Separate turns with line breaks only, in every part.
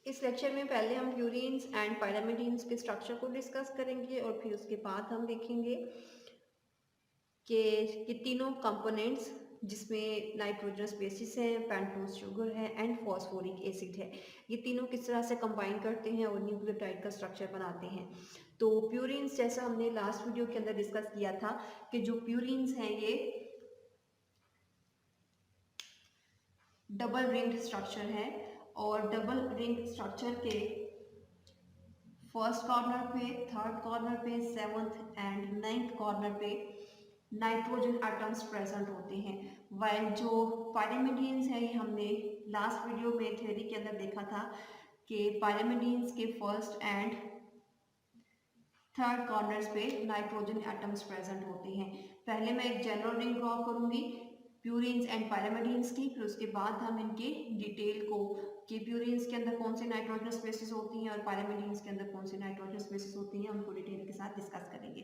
इस लेक्चर में पहले हम प्यूरीन्स एंड पायरामिडीन्स के स्ट्रक्चर को डिस्कस करेंगे और फिर उसके बाद हम देखेंगे कि ये तीनों कंपोनेंट्स जिसमें नाइट्रोजनस बेसिस है, पेंटोज शुगर है एंड फॉस्फोरिक एसिड है, ये तीनों किस तरह से कंबाइन करते हैं और न्यूक्लियोटाइड का स्ट्रक्चर बनाते हैं। तो प्यूरीन्स, जैसा हमने लास्ट वीडियो के अंदर डिस्कस किया था कि जो प्यूरीन्स हैं ये डबल रिंग स्ट्रक्चर है और डबल रिंग स्ट्रक्चर के फर्स्ट कॉर्नर पे, थर्ड कॉर्नर पे, सेवंथ एंड नाइन्थ कॉर्नर पे नाइट्रोजन एटम्स प्रेजेंट होते हैं। वाइल जो पायरामिडियंस है, ये हमने लास्ट वीडियो में थ्योरी के अंदर देखा था कि पायरामिडियंस के फर्स्ट एंड थर्ड कॉर्नर्स पे नाइट्रोजन एटम्स प्रेजेंट होते हैं। पहले मैं एक जनरल रिंग ड्रॉ करूंगी प्यूरिन्स एंड पायरामिडियंस की, फिर उसके बाद हम इनके डिटेल को कि प्यूरिन्स के अंदर कौन से नाइट्रोजन स्पेसिस होती हैं और पायरामिडियंस के अंदर कौन से नाइट्रोजन स्पेसिस होती हैं, उनको डिटेल के साथ डिस्कस करेंगे।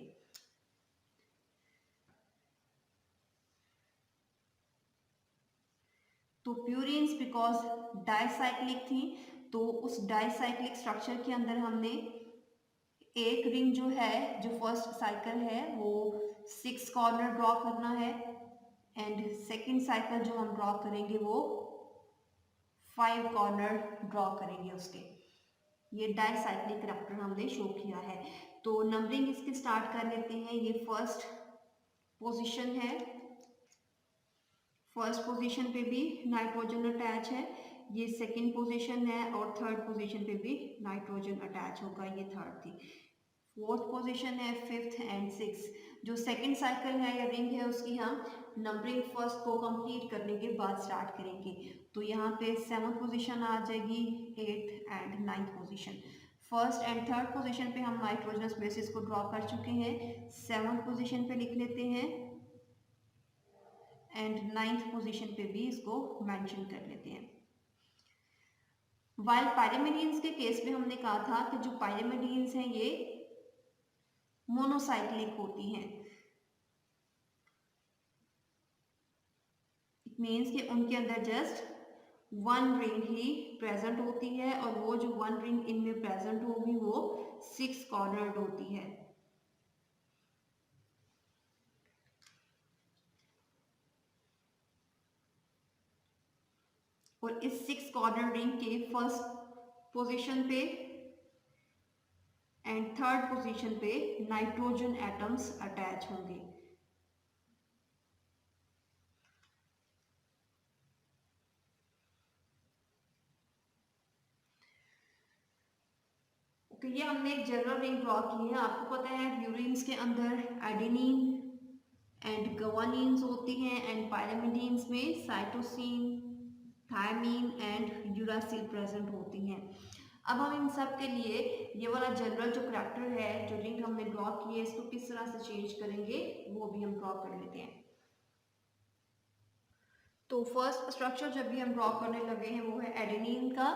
तो प्यूरिन्स बिकॉज डाइसाइक्लिक थी, तो उस डाइसाइक्लिक स्ट्रक्चर के अंदर हमने एक रिंग जो है, जो फर्स्ट साइकिल है वो 6 कॉर्नर ड्रॉ करना है एंड सेकेंड साइकिल जो हम ड्रॉ करेंगे वो 5 कॉर्नर ड्रॉ करेंगे उसके। ये डाइसाइक्लिक करैक्टर हमने शो किया है। तो नंबरिंग इसकी स्टार्ट कर लेते हैं। ये फर्स्ट पोजीशन है, फर्स्ट पोजीशन पे भी नाइट्रोजन अटैच है, ये सेकंड पोजीशन है और थर्ड पोजीशन पे भी नाइट्रोजन अटैच होगा, ये थर्ड थी। फोर्थ पोजीशन है, फिफ्थ एंड सिक्स। जो सेकंड साइकिल है या रिंग है उसकी हम नंबरिंग फर्स्ट को कंप्लीट करने के बाद स्टार्ट करेंगे। तो यहाँ पे सेवंथ पोजीशन आ जाएगी, eighth and ninth position. First and third position पे हम नाइट्रोजनस बेसिस को ड्रॉ कर चुके हैं, सेवंथ पोजीशन पे लिख लेते हैं एंड नाइन्थ पोजीशन पे भी इसको मेंशन कर लेते हैं। वाइल पायरामिडियंस के केस में हमने कहा था कि जो पायरामिडियंस हैं ये मोनोसाइक्लिक होती हैं। इट मीन्स कि उनके अंदर जस्ट वन रिंग ही प्रेजेंट होती है और वो जो वन रिंग इनमें प्रेजेंट होगी वो 6 कॉर्नर्ड होती है। और इस 6 कॉर्नर रिंग के फर्स्ट पोजीशन पे एंड थर्ड पोजीशन पे नाइट्रोजन एटम्स अटैच होंगे। ओके, ये हमने एक जनरल रिंग ड्रॉ की है। आपको पता है प्यूरिन्स के अंदर एडेनिन एंड गवानीन्स होती हैं एंड पायरामिडीन्स में cytosine, thymine and uracil present होती हैं। अब हम इन सब के लिए ये वाला जनरल जो करैक्टर है, जो रिंग हमने ड्रॉ की है, इसको किस तरह से चेंज करेंगे वो भी हम ड्रॉ कर लेते हैं। तो फर्स्ट स्ट्रक्चर जब भी हम ड्रॉ करने लगे हैं वो है एडेनिन का।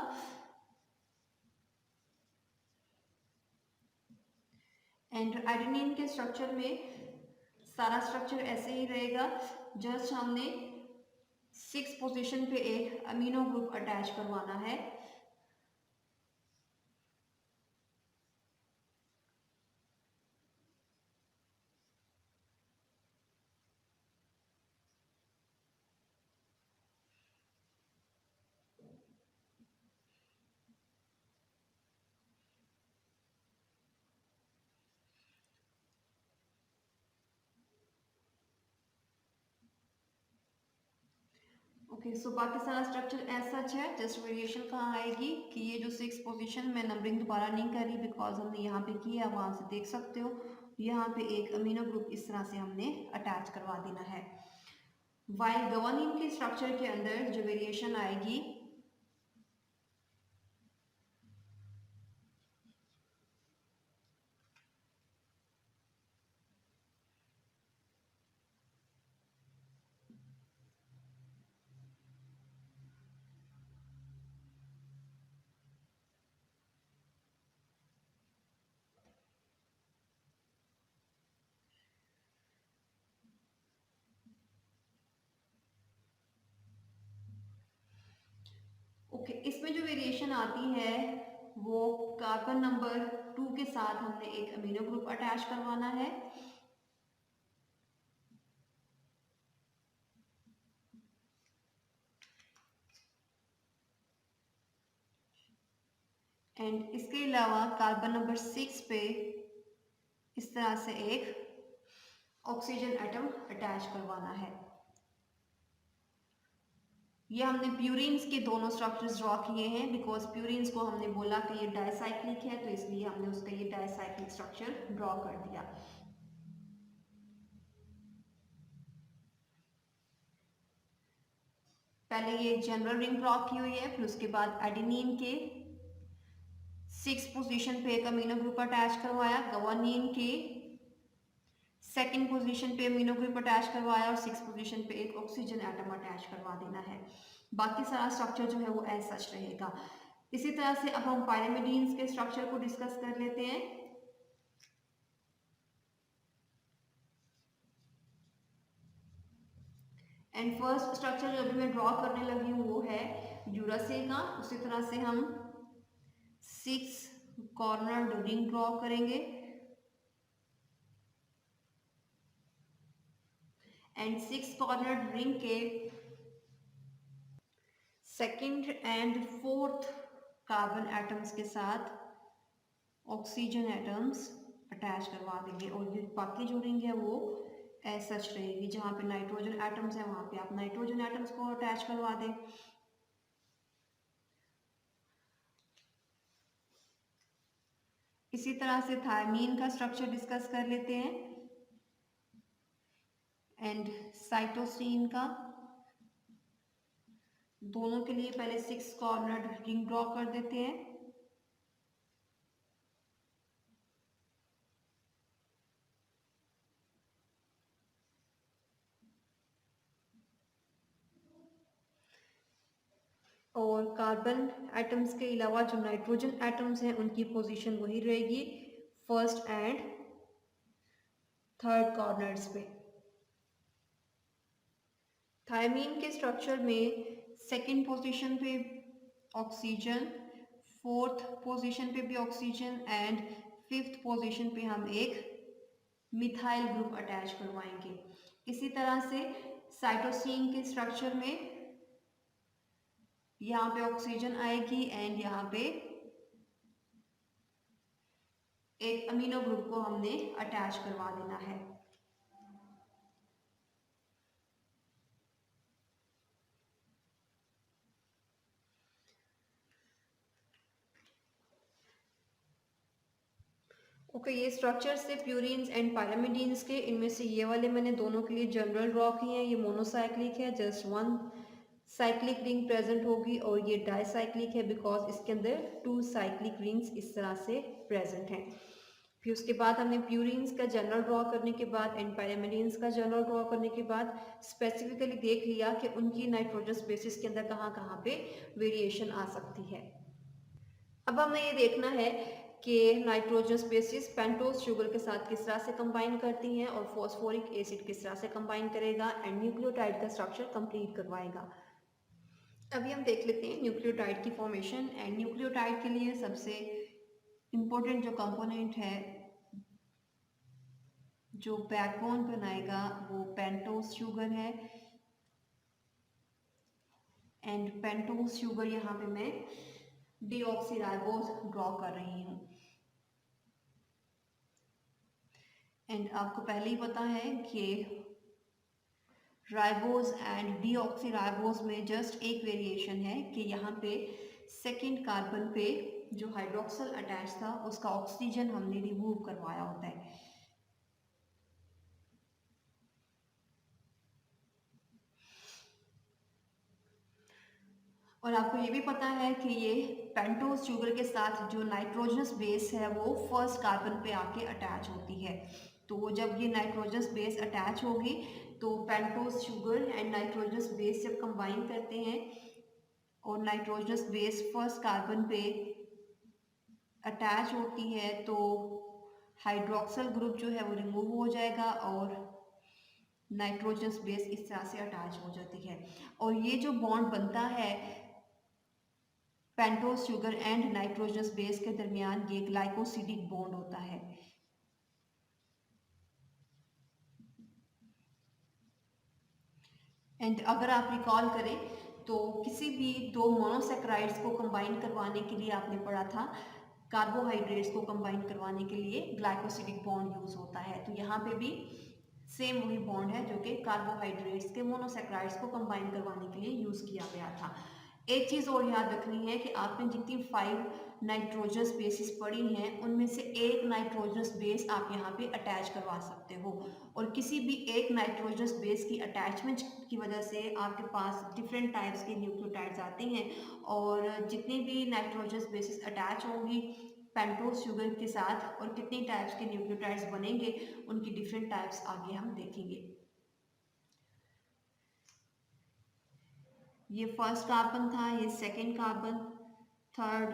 एंड एडेनिन के स्ट्रक्चर में सारा स्ट्रक्चर ऐसे ही रहेगा, जस्ट हमने 6 पोजीशन पे एक अमीनो ग्रुप अटैच करवाना है। ओके, सो बाकी सारा स्ट्रक्चर एज सच है। जस्ट वेरिएशन कहाँ आएगी कि ये जो 6 पोजीशन में नंबरिंग दोबारा नहीं करी बिकॉज हमने यहाँ पे किया, वहां से देख सकते हो यहाँ पे एक अमीनो ग्रुप इस तरह से हमने अटैच करवा देना है। वाइल गवानीन के स्ट्रक्चर के अंदर जो वेरिएशन आएगी ओके, इसमें जो वेरिएशन आती है वो कार्बन नंबर 2 के साथ हमने एक अमीनो ग्रुप अटैच करवाना है एंड इसके अलावा कार्बन नंबर 6 पे इस तरह से एक ऑक्सीजन एटम अटैच करवाना है। ये हमने प्यूरिन्स के दोनों स्ट्रक्चर्स ड्रॉ किए हैं बिकॉज प्यूरिन्स को हमने बोला कि ये डाइसाइक्लिक है, तो इसलिए हमने उसका ये डाइसाइक्लिक स्ट्रक्चर ड्रॉ कर दिया। पहले ये जनरल रिंग ड्रॉ की हुई है, फिर उसके बाद एडेनिन के 6 पोजीशन पे एक अमीनो ग्रुप अटैच करवाया, गुआनिन के 2nd पोजीशन पे अमीनो ग्रुप अटैच करवाया और 6 पोजीशन पे एक ऑक्सीजन एटम अटैच करवा देना है। बाकी सारा स्ट्रक्चर जो है वो एज सच रहेगा। इसी तरह से अब हम पायरिमिडीन्स के स्ट्रक्चर को डिस्कस कर लेते हैं। एंड फर्स्ट स्ट्रक्चर जो अभी मैं ड्रॉ करने लगी हूँ वो है यूरासिल का। उसी तरह से हम 6 कॉर्नर रिंग ड्रॉ करेंगे एंड 6 कॉर्नर रिंग के 2nd and 4th carbon atoms के साथ ऑक्सीजन एटम्स अटैच करवा देंगे और ये बाकी जो रिंग है वो एज सच रहेगी। जहाँ पे नाइट्रोजन एटम्स है वहाँ पे आप नाइट्रोजन एटम्स को अटैच करवा दें। इसी तरह से थायमीन का स्ट्रक्चर डिस्कस कर लेते हैं एंड साइटोसिन का। दोनों के लिए पहले 6 कॉर्नर रिंग ड्रॉ कर देते हैं और कार्बन एटम्स के अलावा जो नाइट्रोजन एटम्स हैं उनकी पोजीशन वही रहेगी 1st एंड 3rd कॉर्नर्स पे। थायमीन के स्ट्रक्चर में 2nd पोजीशन पे ऑक्सीजन, 4th पोजीशन पे भी ऑक्सीजन एंड 5th पोजीशन पे हम एक मिथाइल ग्रुप अटैच करवाएंगे। इसी तरह से साइटोसिन के स्ट्रक्चर में यहाँ पे ऑक्सीजन आएगी एंड यहाँ पे एक अमीनो ग्रुप को हमने अटैच करवा देना है। ओके, ये स्ट्रक्चर से प्यूरिन्स एंड पायरामिडीन्स के, इनमें से ये वाले मैंने दोनों के लिए जनरल ड्रॉ किए हैं। ये मोनोसाइक्लिक है, जस्ट 1 साइक्लिक रिंग प्रेजेंट होगी और ये डाइसाइक्लिक है बिकॉज इसके अंदर 2 साइक्लिक रिंग्स इस तरह से प्रेजेंट हैं। फिर उसके बाद हमने प्यूरिन्स का जनरल ड्रॉ करने के बाद एंड पायरामिडीन्स का जनरल ड्रॉ करने के बाद स्पेसिफिकली देख लिया कि उनकी नाइट्रोजन स्पेसिस के अंदर कहाँ कहाँ पे वेरिएशन आ सकती है। अब हमें ये देखना है कि नाइट्रोजन स्पेसिस पेंटोज शुगर के साथ किस तरह से कंबाइन करती हैं और फॉस्फोरिक एसिड किस तरह से कंबाइन करेगा एंड न्यूक्लियोटाइड का स्ट्रक्चर कंप्लीट करवाएगा। अभी हम देख लेते हैं न्यूक्लियोटाइड की फॉर्मेशन एंड न्यूक्लियोटाइड के लिए सबसे इम्पोर्टेंट जो कंपोनेंट है जो बैकबोन बनाएगा वो पेंटोज शुगर है एंड पेंटोज शुगर यहाँ पे मैं डीऑक्सीराइबोज ड्रॉ कर रही हूँ एंड आपको पहले ही पता है कि राइबोज एंड डीऑक्सीराइबोज में जस्ट एक वेरिएशन है कि यहाँ पे 2nd कार्बन पे जो हाइड्रोक्सल अटैच था उसका ऑक्सीजन हमने रिमूव करवाया होता है। और आपको ये भी पता है कि ये पेंटोज शुगर के साथ जो नाइट्रोजनस बेस है वो 1st कार्बन पे आके अटैच होती है। तो जब ये नाइट्रोजनस बेस अटैच होगी तो pentose sugar and nitrogenous base जब कंबाइन करते हैं और नाइट्रोजनस बेस 1st कार्बन पे अटैच होती है तो हाइड्रोक्सल ग्रुप जो है वो रिमूव हो जाएगा और नाइट्रोजनस बेस इस तरह से अटैच हो जाती है। और ये जो बॉन्ड बनता है pentose sugar and nitrogenous base के दरमियान ये ग्लाइकोसिडिक बॉन्ड होता है। एंड अगर आप रिकॉल करें तो किसी भी दो मोनोसेक्राइड्स को कंबाइन करवाने के लिए आपने पढ़ा था कार्बोहाइड्रेट्स को कंबाइन करवाने के लिए ग्लाइकोसिडिक बॉन्ड यूज होता है। तो यहाँ पे भी सेम वही बॉन्ड है जो कि कार्बोहाइड्रेट्स के मोनोसेक्राइड्स को कंबाइन करवाने के लिए यूज किया गया था। एक चीज और याद रखनी है कि आपने जितनी 5 नाइट्रोजनस बेसिस पढ़ी हैं उनमें से एक नाइट्रोजनस बेस आप यहाँ पे अटैच करवा सकते हो, और किसी भी एक नाइट्रोजनस बेस की अटैचमेंट की वजह से आपके पास डिफरेंट टाइप्स के न्यूक्लियोटाइड्स आते हैं, और जितनी भी नाइट्रोजनस बेसिस अटैच होंगी पेंटोस शुगर के साथ और कितनी टाइप्स के न्यूक्लियोटाइड्स बनेंगे उनकी डिफरेंट टाइप्स आगे हम देखेंगे। ये फर्स्ट कार्बन था, ये second carbon, third,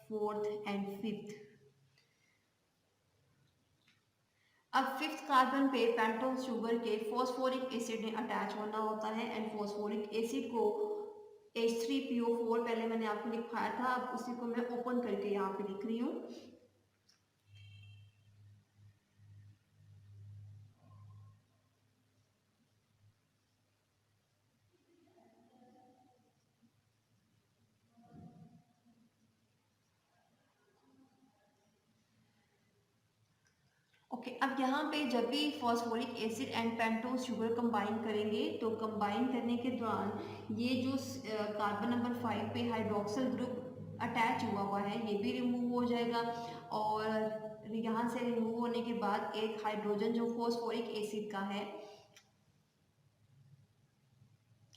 fourth and fifth. अब फिफ्थ कार्बन पे पेंटोस शुगर के फॉस्फोरिक एसिड ने अटैच होना होता है, एंड फॉस्फोरिक एसिड को H3PO4 पहले मैंने आपको लिखाया था, अब उसी को मैं ओपन करके यहाँ पे लिख रही हूँ। ओके, अब यहाँ पे जब भी phosphoric acid and pentose sugar combine करेंगे तो कंबाइन करने के दौरान ये जो कार्बन नंबर 5 पे हाइड्रोक्सिल ग्रुप अटैच हुआ है ये भी रिमूव हो जाएगा, और यहाँ से रिमूव होने के बाद एक हाइड्रोजन जो फॉस्फोरिक एसिड का है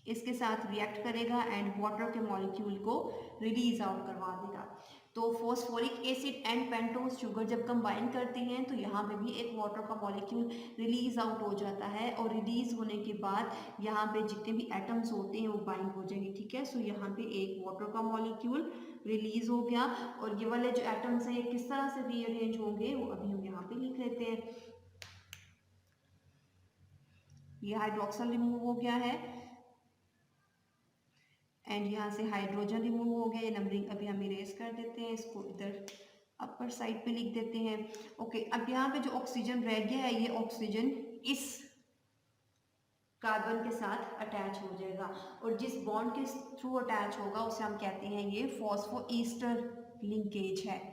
इसके साथ रिएक्ट करेगा एंड वाटर के मॉलिक्यूल को रिलीज आउट करवा देगा। तो phosphoric acid and pentose sugar जब कंबाइन करती हैं तो यहाँ पे भी एक वाटर का मॉलिक्यूल रिलीज आउट हो जाता है, और रिलीज होने के बाद यहाँ पे जितने भी एटम्स होते हैं वो बाइंड हो जाएंगे। ठीक है, सो यहाँ पे एक वाटर का मॉलिक्यूल रिलीज हो गया, और ये वाले जो एटम्स हैं ये किस तरह से रीअरेंज होंगे वो अभी हम यहाँ पे लिख लेते हैं। ये हाइड्रोक्सल रिमूव हो गया है एंड यहाँ से हाइड्रोजन रिमूव हो गया, ये नंबरिंग अभी हम इरेज कर देते हैं, इसको इधर अपर साइड पे लिख देते हैं। ओके, अब यहाँ पे जो ऑक्सीजन रह गया है ये ऑक्सीजन इस कार्बन के साथ अटैच हो जाएगा, और जिस बॉन्ड के थ्रू अटैच होगा उसे हम कहते हैं ये फॉस्फोईस्टर लिंकेज है।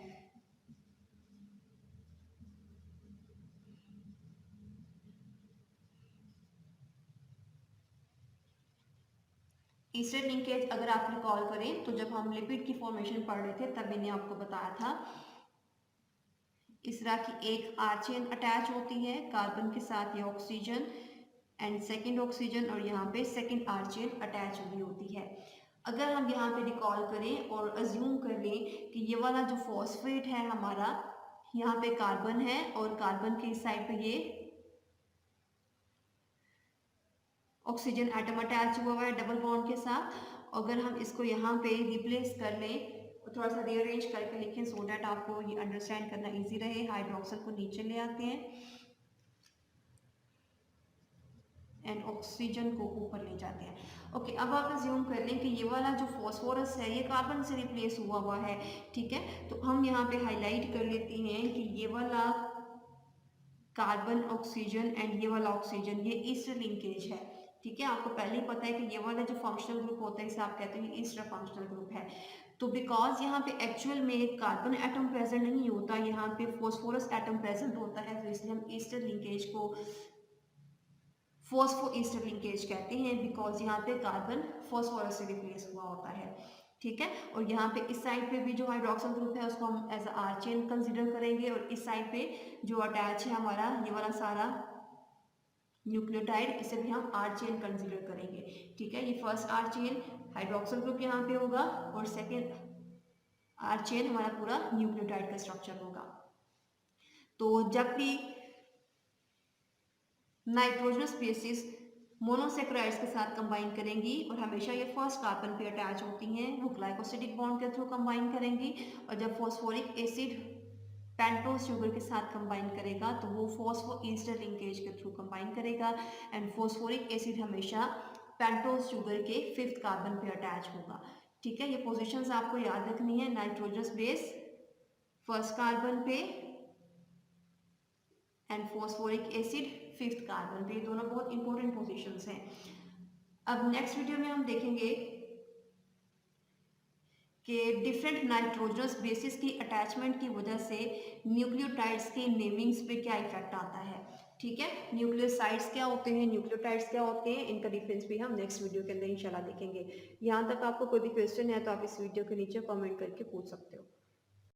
ईस्टर लिंकेज अगर आप रिकॉल करें तो जब हम लिपिड की फॉर्मेशन पढ़ रहे थे तब मैंने आपको बताया था इस तरह की एक आर चेन अटैच होती है कार्बन के साथ, ये ऑक्सीजन एंड सेकेंड ऑक्सीजन, और यहाँ पे सेकेंड आर चेन अटैच हुई होती है। अगर हम यहाँ पे रिकॉल करें और अज्यूम कर लें कि ये वाला जो फॉस्फेट है हमारा यहाँ पे कार्बन है और कार्बन के इस साइड पे ये ऑक्सीजन एटम अटैच हुआ है डबल बॉन्ड के साथ। अगर हम इसको यहाँ पे रिप्लेस कर लें, थोड़ा सा रीअरेंज करके लिखें सो डैट आपको ये अंडरस्टैंड करना इजी रहे। हाइड्रोक्सल को नीचे ले आते हैं एंड ऑक्सीजन को ऊपर ले जाते हैं। ओके, अब आप अज्यूम कर लें कि ये वाला जो फॉस्फोरस है ये कार्बन से रिप्लेस हुआ है। ठीक है, तो हम यहाँ पे हाईलाइट कर लेते हैं कि ये वाला कार्बन ऑक्सीजन एंड ये वाला ऑक्सीजन ये ईस्टर लिंकेज है। ठीक है, आपको पहले ही पता है कि ये वाला जो फंक्शनल ग्रुप होता है इसे आप कहते हैं ईस्टर फंक्शनल ग्रुप है। तो बिकॉज यहाँ पे एक्चुअल में कार्बन एटम प्रेजेंट नहीं होता, यहाँ पे फॉस्फोरस एटम प्रेजेंट होता है, तो इसलिए हम ईस्टर लिंकेज को फॉस्फोईस्टर लिंकेज कहते हैं, बिकॉज यहाँ पे कार्बन फॉस्फोरस से रिप्लेस हुआ होता है। ठीक है, और यहाँ पे इस साइड पे भी जो हाइड्रोक्सल ग्रुप है उसको हम एज आर चेन कंसिडर करेंगे, और इस साइड पे जो अटैच है हमारा ये वाला सारा न्यूक्लियोटाइड इसे भी हम आर चेन कंसिडर करेंगे। ठीक है, ये first R chain hydroxyl group यहाँ पे होगा और सेकेंड आर चेन हमारा पूरा न्यूक्लियोटाइड का स्ट्रक्चर होगा। तो जब भी नाइट्रोजनस बेसिस मोनोसेक्राइड्स के साथ कंबाइन करेंगी और हमेशा ये फर्स्ट कार्बन पे अटैच होती हैं, वो ग्लाइकोसिडिक बॉन्ड के थ्रू कंबाइन करेंगी, और जब फॉस्फोरिक एसिड पेंटोस शुगर के साथ कंबाइन करेगा तो वो फॉस्फोईस्टर लिंकेज के थ्रू कंबाइन करेगा, एंड फॉस्फोरिक एसिड हमेशा पेंटोस शुगर के फिफ्थ कार्बन पे अटैच होगा। ठीक है, ये पोजीशंस आपको याद रखनी है। नाइट्रोजनस बेस फर्स्ट कार्बन पे and phosphoric acid fifth carbon पे, ये दोनों बहुत इंपॉर्टेंट पोजीशंस हैं। अब नेक्स्ट वीडियो में हम देखेंगे कि डिफरेंट नाइट्रोजनस बेसिस की अटैचमेंट की वजह से न्यूक्लियोटाइड्स के नेमिंग्स पे क्या इफेक्ट आता है। ठीक है, न्यूक्लियोसाइड्स क्या होते हैं, न्यूक्लियोटाइड्स क्या होते हैं, इनका डिफरेंस भी हम नेक्स्ट वीडियो के अंदर इंशाल्लाह देखेंगे। यहाँ तक आपको कोई भी क्वेश्चन है तो आप इस वीडियो के नीचे कमेंट करके पूछ सकते हो।